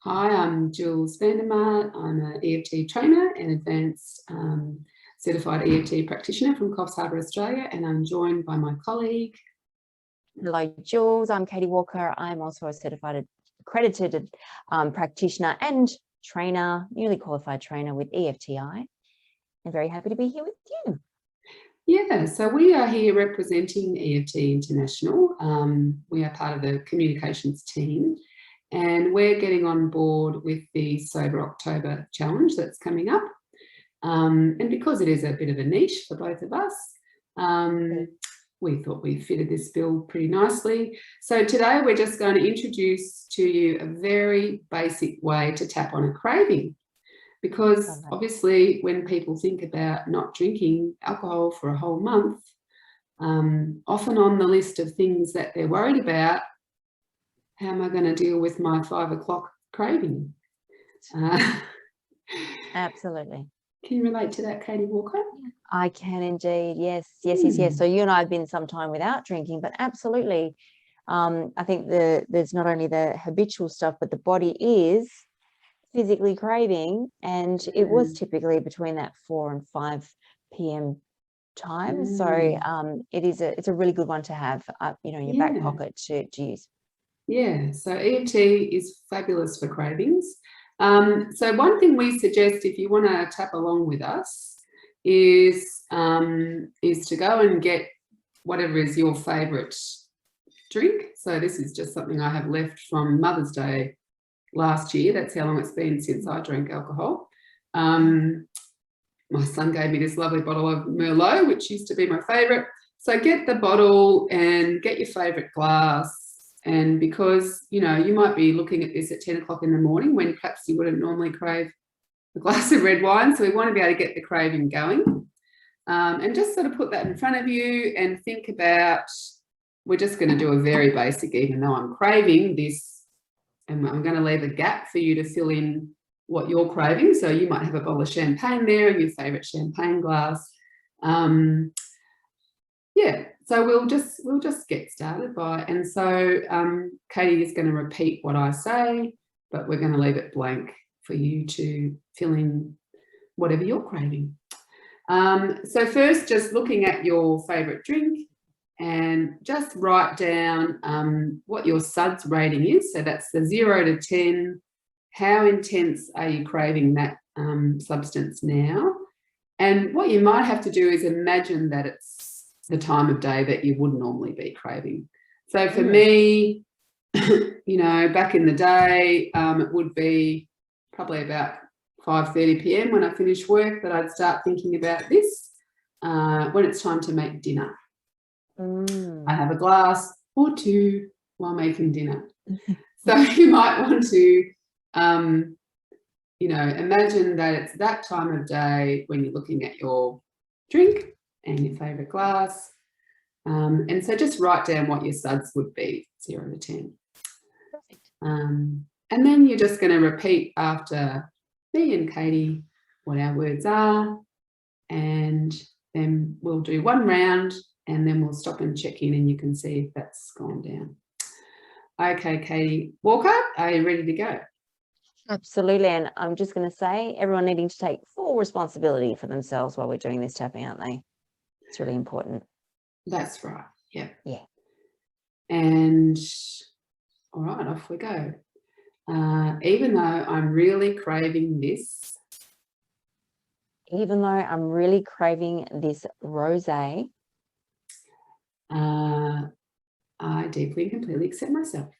Hi, I'm Jules Vandermaat. I'm an EFT trainer and advanced certified EFT practitioner from Coffs Harbour, Australia, and I'm joined by my colleague. Hello, Jules. I'm Katie Walker. I'm also a certified accredited practitioner and trainer, newly qualified trainer with EFTi. I'm very happy to be here with you. Yeah, so we are here representing EFT International. We are part of the communications team, and we're getting on board with the Sober October challenge that's coming up. And because it is a bit of a niche for both of us, we thought we fitted this bill pretty nicely. So today we're just going to introduce to you a very basic way to tap on a craving. Because obviously when people think about not drinking alcohol for a whole month, often on the list of things that they're worried about, how am I going to deal with my 5 o'clock craving? Absolutely. Can you relate to that, Katie Walker? I can indeed. Yes. So you and I have been some time without drinking, but absolutely. I think there's not only the habitual stuff, but the body is physically craving, and it was typically between that 4 and 5 p.m. time. So it's a really good one to have in your back pocket to use. Yeah, so EFT is fabulous for cravings. So one thing we suggest if you want to tap along with us is to go and get whatever is your favourite drink. So this is just something I have left from Mother's Day last year. That's how long it's been since I drank alcohol. My son gave me this lovely bottle of Merlot, which used to be my favourite. So get the bottle and get your favourite glass. And because, you might be looking at this at 10 o'clock in the morning when perhaps you wouldn't normally crave a glass of red wine. So we want to be able to get the craving going. And just sort of put that in front of you and think about, we're just going to do a very basic, even though I'm craving this, and I'm going to leave a gap for you to fill in what you're craving. So you might have a bottle of champagne there and your favourite champagne glass. So we'll just get started and so Katie is going to repeat what I say, but we're going to leave it blank for you to fill in whatever you're craving. So first, just looking at your favourite drink, and just write down what your SUDS rating is. So that's the 0 to 10. How intense are you craving that substance now? And what you might have to do is imagine that it's the time of day that you would normally be craving. So for me, back in the day, it would be probably about 5:30 p.m. when I finish work that I'd start thinking about this when it's time to make dinner. I have a glass or two while making dinner. So you might want to, imagine that it's that time of day when you're looking at your drink and your favourite glass. And so just write down what your SUDS would be, 0 to 10. Perfect. And then you're just going to repeat after me and Katie what our words are, and then we'll do one round and then we'll stop and check in and you can see if that's gone down. Okay, Katie Walker, are you ready to go? Absolutely. And I'm just going to say, everyone needing to take full responsibility for themselves while we're doing this tapping, aren't they? It's really important. That's right. Yeah. Yeah. And all right, off we go. Even though I'm really craving this. Even though I'm really craving this rosé. I deeply and completely accept myself.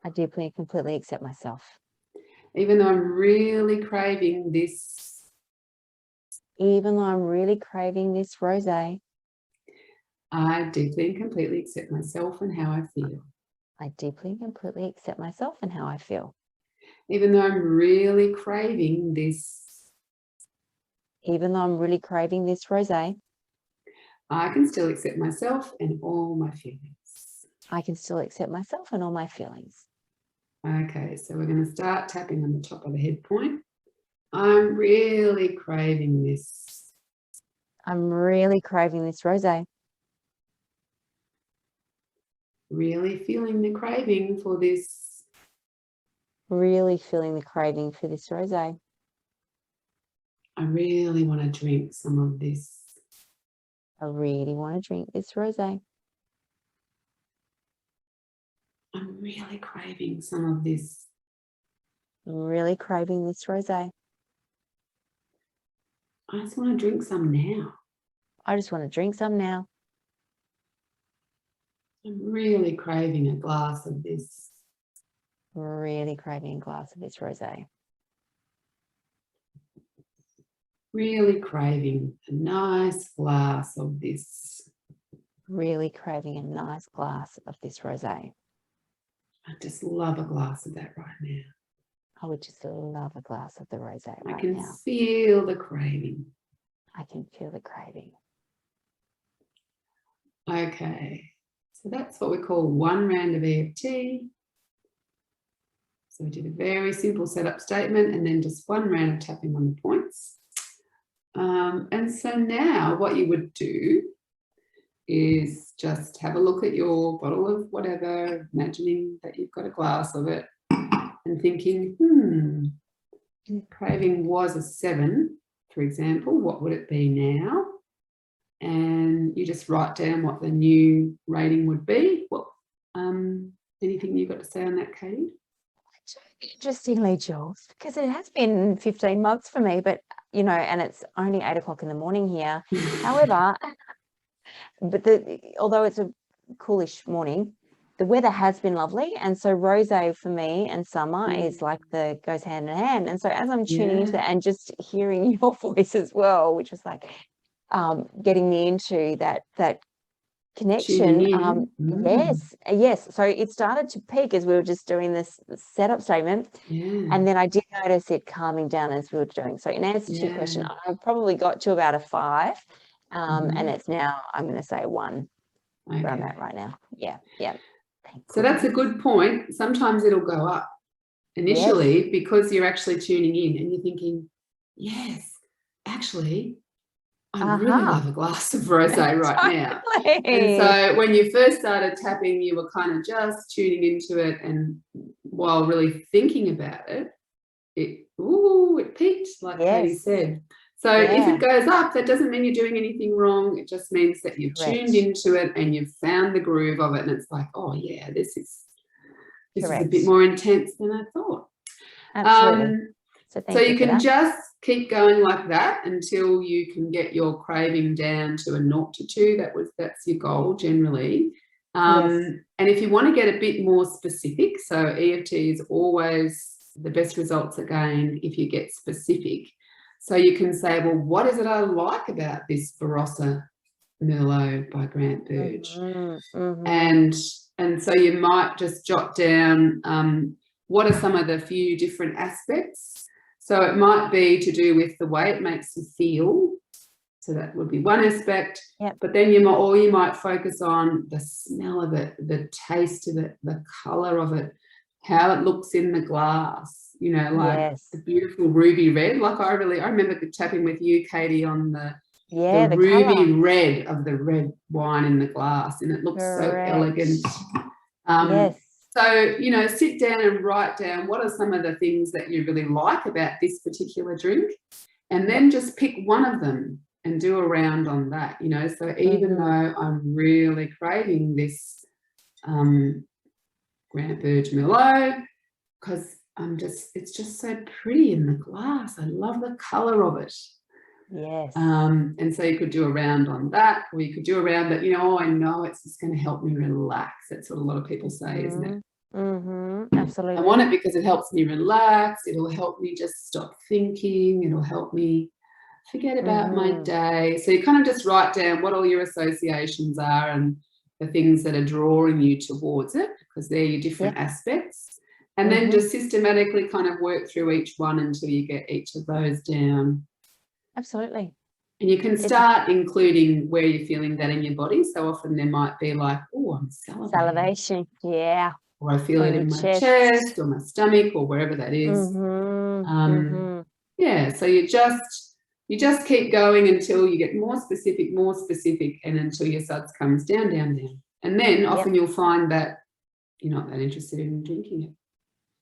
I deeply and completely accept myself. Even though I'm really craving this. Even though I'm really craving this rosé. I deeply and completely accept myself and how I feel. I deeply and completely accept myself and how I feel. Even though I'm really craving this. Even though I'm really craving this rosé. I can still accept myself and all my feelings. I can still accept myself and all my feelings. Okay, so we're going to start tapping on the top of the head point. I'm really craving this. I'm really craving this rosé. Really feeling the craving for this. Really feeling the craving for this rosé. I really want to drink some of this. I really want to drink this rosé. I'm really craving some of this. Really craving this rosé. I just want to drink some now. I just want to drink some now. I'm really craving a glass of this. Really craving a glass of this rosé. Really craving a nice glass of this. Really craving a nice glass of this rosé. I just love a glass of that right now. I would just love a glass of the rosé right now. I can feel the craving. I can feel the craving. Okay, so that's what we call one round of EFT. So we did a very simple setup statement and then just one round of tapping on the points. And so now what you would do is just have a look at your bottle of whatever, imagining that you've got a glass of it and thinking, craving was a 7, for example, what would it be now? And you just write down what the new rating would be. What, anything you've got to say on that, Katie? Interestingly, Jules, because it has been 15 months for me, but you know, and it's only 8 o'clock in the morning here. However, but although it's a coolish morning, the weather has been lovely, and so rosé for me and summer is like goes hand in hand. And so as I'm tuning into that and just hearing your voice as well, which was like getting me into that connection. Yes. So it started to peak as we were just doing this setup statement, and then I did notice it calming down as we were doing. So in answer to your question, I've probably got to about a 5, and it's now, I'm going to say a 1 where I'm at right now. Yeah. So that's a good point. Sometimes it'll go up initially because you're actually tuning in and you're thinking, yes, actually, I really love a glass of rosé right now. And so when you first started tapping, you were kind of just tuning into it, and while really thinking about it, it peaked, like Katie said. So if it goes up, that doesn't mean you're doing anything wrong. It just means that you've tuned into it and you've found the groove of it, and it's like, oh yeah, this is a bit more intense than I thought. Absolutely. So you can just keep going like that until you can get your craving down to a 0 to 2. That's your goal generally. And if you want to get a bit more specific, so EFT is always the best results are gained if you get specific. So you can say, well, what is it I like about this Barossa Merlot by Grant Burge? And so you might just jot down what are some of the few different aspects. So it might be to do with the way it makes you feel. So that would be one aspect. But then you might focus on the smell of it, the taste of it, the colour of it, how it looks in the glass, you know, like the beautiful ruby red. Like I remember tapping with you, Katie, on the ruby colour. Red of the red wine in the glass, and it looks so elegant. So, you know, sit down and write down what are some of the things that you really like about this particular drink, and then just pick one of them and do a round on that, you know. So even though I'm really craving this Grant Burge Merlot, because it's just so pretty in the glass. I love the colour of it. And so you could do a round on that, or you could do a round that, you know, I know it's just going to help me relax. That's what a lot of people say, isn't it? Absolutely. I want it because it helps me relax. It'll help me just stop thinking. It'll help me forget about my day. So you kind of just write down what all your associations are and the things that are drawing you towards it, because they're your different aspects. And then just systematically kind of work through each one until you get each of those down. Absolutely. And you can start including where you're feeling that in your body. So often there might be like, oh, I'm salivating. Salivation, or I feel it in my chest or my stomach or wherever that is. Yeah, so you just keep going until you get more specific, and until your suds comes down. And then often you'll find that you're not that interested in drinking it.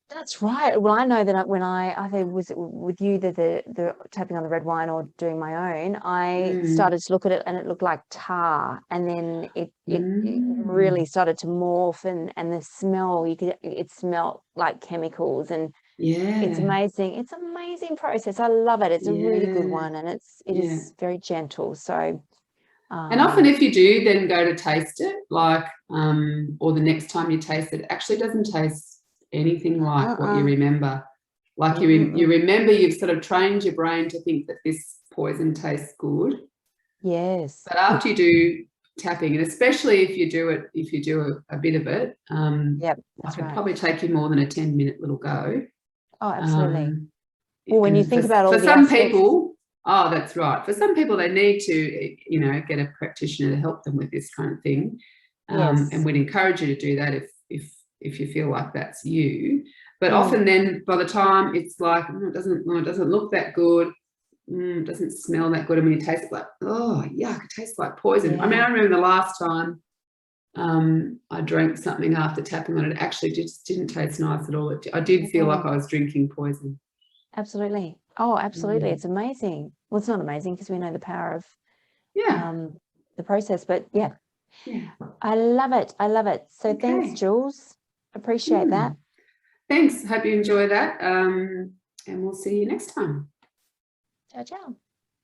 That's right. Well, I know that when I think was it with you that the tapping on the red wine or doing my own, I started to look at it and it looked like tar, and then it really started to morph, and the smell, it smelled like chemicals, and it's Yeah, amazing. It's an amazing process. I love it. It's a really good yeah, one, and it yeah. is very gentle. So And often if you do then go to taste it, like, or the next time you taste it, it actually doesn't taste anything like what you remember. Like you remember, you've sort of trained your brain to think that this poison tastes good. Yes. But after you do tapping, and especially if you do a bit of it, Yep, I that's could right. probably take you more than a 10-minute little go. Oh, absolutely. Um, Well, when you and think about all for the some aspects, people, oh, that's right. For some people, they need to, get a practitioner to help them with this kind of thing. yes. And we'd encourage you to do that if you feel like that's you. But Mm. often then by the time it's like, it doesn't look that good. It doesn't smell that good. And when you taste it, like, oh, yuck, it tastes like poison. I mean, I remember the last time I drank something after tapping on it, actually just didn't taste nice at all. I did feel like I was drinking poison. Absolutely. Oh, absolutely. It's amazing. Well, it's not amazing because we know the power of Yeah. the process, but yeah, Yeah. I love it. I love it. So thanks, Okay. Jules. Appreciate that. Thanks. Hope you enjoy that. And we'll see you next time. Ciao, ciao.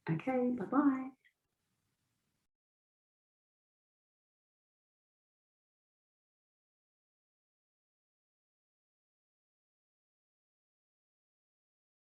Okay. Bye-bye.